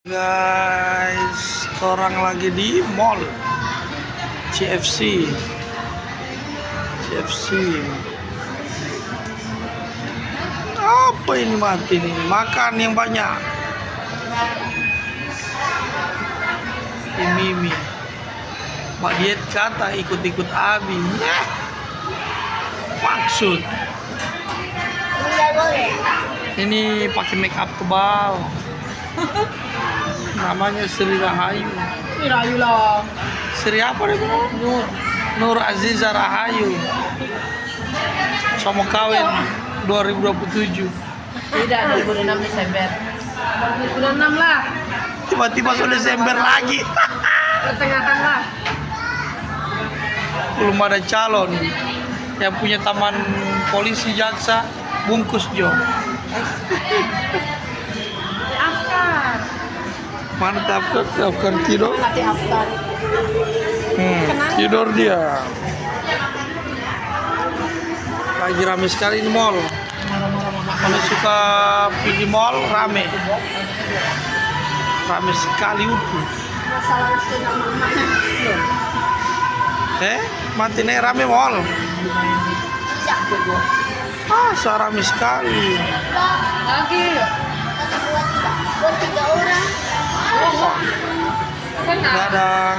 Guys, orang lagi di mall CFC. Apa ini mati nih? Makan yang banyak. Mimi, mak diet kata ikut-ikut Abi. Maksud ini pakai make up tebal. Namanya Sri Rahayu. Sri Rahayu lah. Sri apa dia bilang? Nur Aziza Rahayu. Sama kawin 2027. Tidak, 2006 Desember. 2006 lah. Tiba-tiba sudah Desember lagi. Pertengahan lah. Belum ada calon. Yang punya taman polisi jaksa bungkus Jo. Afkar. Mana Afkar tidur? Latih Afkar. Tidur dia. Lagi rame sekali ini mall. Kalau suka pergi mall rame. Rame sekali itu. Masalah Mati nih rame mall. Rame sekali. lagi. Buat 3 orang. Dadah.